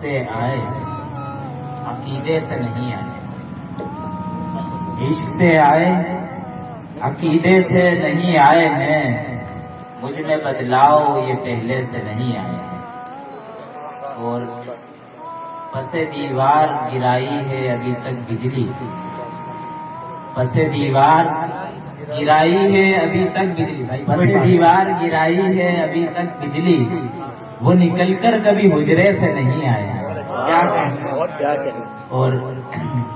سے آئے عقیدے سے نہیں آئے، عشق سے آئے عقیدے سے نہیں آئے ہیں، مجھ میں بدلاؤ یہ پہلے سے نہیں آئے ہیں۔ اور پس دیوار گرائی ہے ابھی تک بجلی، پس دیوار گرائی ہے ابھی تک بجلی، پس دیوار گرائی ہے ابھی تک بجلی، وہ نکل کر کبھی حجرے سے نہیں آیا۔ اور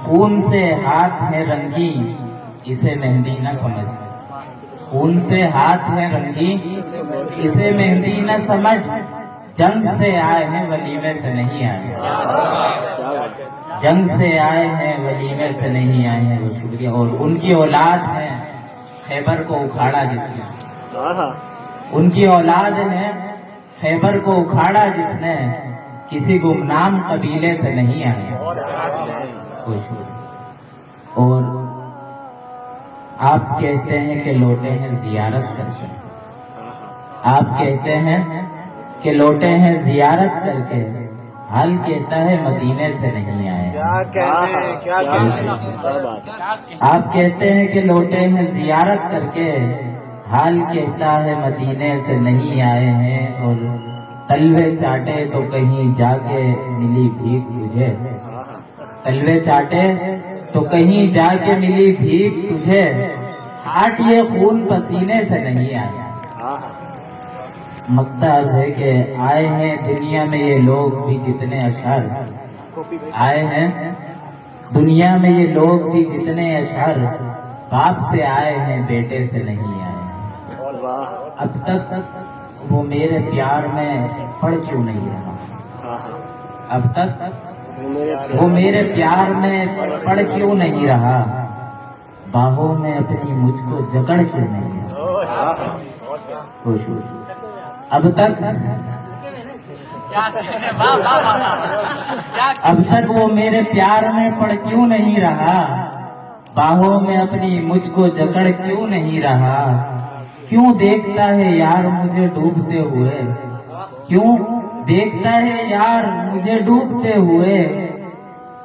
خون سے ہاتھ ہے رنگی اسے مہندی نہ سمجھ، خون سے ہاتھ ہے رنگی اسے مہندی نہ سمجھ، جنگ سے آئے ہیں ولیمے سے نہیں آئے، جنگ سے آئے ہیں ولیمے سے نہیں آئے ہیں۔ وہ شکریہ۔ اور ان کی اولاد ہے خیبر کو اکھاڑا جس نے، ان کی اولاد ہے خیبر کو اکھاڑا جس نے، کسی گمنام قبیلے سے نہیں آئے۔ اور آپ کہتے ہیں کہ لوٹے ہیں زیارت کر کے، آپ کہتے ہیں کہ لوٹے ہیں زیارت کر کے، حال کہتا ہے مدینے سے نہیں آئے۔ آپ کہتے ہیں کہ لوٹے ہیں زیارت کر کے، حال کہتا ہے مدینے سے نہیں آئے ہیں۔ اور تلوے چاٹے تو کہیں جا کے ملی بھیک تجھے، تلوے چاٹے تو کہیں جا کے ملی بھیک تجھے، ہاٹ یہ خون پسینے سے نہیں آئے۔ مقتاز ہے کہ آئے ہیں دنیا میں یہ لوگ بھی جتنے اشعار، آئے ہیں دنیا میں یہ لوگ بھی جتنے اشعار، باپ سے آئے ہیں بیٹے سے نہیں آئے۔ اب تک وہ میرے پیار میں پڑ کیوں نہیں رہا، اب تک وہ میرے پیار میں پڑ کیوں نہیں رہا، باہوں میں اپنی مجھ کو جکڑ کیوں نہیں رہا۔ اب تک وہ میرے پیار میں پڑ کیوں نہیں رہا، باہوں میں اپنی مجھ کو جکڑ کیوں نہیں رہا، کیوں دیکھتا ہے یار مجھے ڈوبتے ہوئے، کیوں دیکھتا ہے یار مجھے ڈوبتے ہوئے،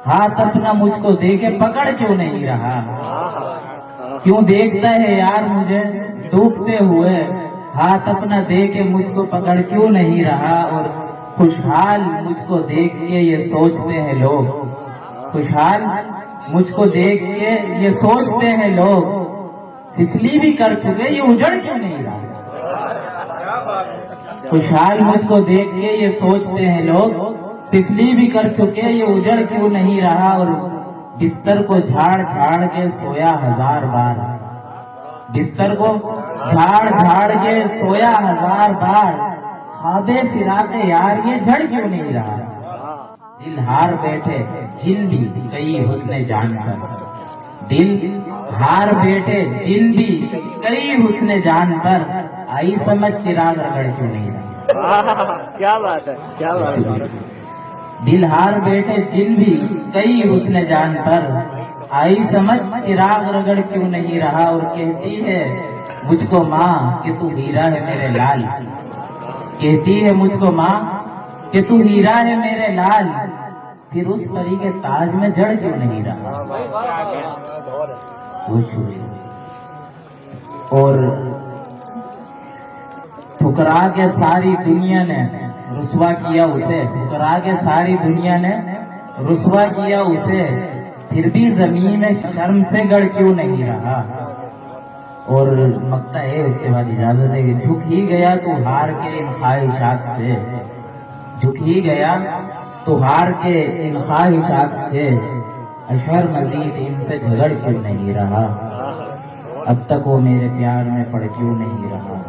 ہاتھ اپنا مجھ کو دے کے پکڑ کیوں نہیں رہا، کیوں دیکھتا ہے یار مجھے ڈوبتے ہوئے، ہاتھ اپنا دے کے مجھ کو پکڑ کیوں نہیں رہا۔ اور خوشحال مجھ کو دیکھ کے یہ سوچتے ہیں لوگ، خوشحال مجھ کو دیکھ کے یہ سوچتے ہیں لوگ، سفلی بھی کر چکے یہ اجڑ کیوں نہیں رہا۔ خوشحال مجھ کو دیکھ کے یہ سوچتے ہیں لوگ، سفلی بھی کر چکے یہ اجڑ کیوں نہیں رہا۔ اور بستر کو جھاڑ جھاڑ کے سویا ہزار بار، بستر کو جھاڑ جھاڑ کے سویا ہزار بار، خواب فراق یار یہ جھڑ کیوں نہیں رہا۔ دل ہار بیٹھے جن بھی کئی حسن جان کر، دل ہار بیٹھے جن بھی کئی حسن جان پر، آئی سمجھ چراغ رگڑ کیوں نہیں رہا۔ کیا بات ہے، کیا بات ہے۔ دل ہار بیٹھے جن بھی کئی حسن جان پر، آئی سمجھ چراغ رگڑ کیوں نہیں رہا۔ اور کہتی ہے مجھ کو ماں کہ تو ہیرا ہے میرے لال، کہتی ہے مجھ کو ماں کہ تو ہیرا ہے میرے لال، پھر اس پری کے تاج میں جڑ کیوں نہیں رہا۔ اور ٹھکرا کے ساری دنیا نے رسوا کیا اسے، ٹھکرا کے ساری دنیا نے رسوا کیا اسے، پھر بھی زمین شرم سے گڑ کیوں نہیں رہا۔ اور مقطع ہے اس کے بعد اجازت ہے کہ جھک ہی گیا تو ہار کے ان خواہشات سے، جھک ہی گیا تو ہار کے ان خواہشات سے، اشعار مزید ان سے جھگڑ کیوں نہیں رہا، اب تک وہ میرے پیار میں پڑ کیوں نہیں رہا۔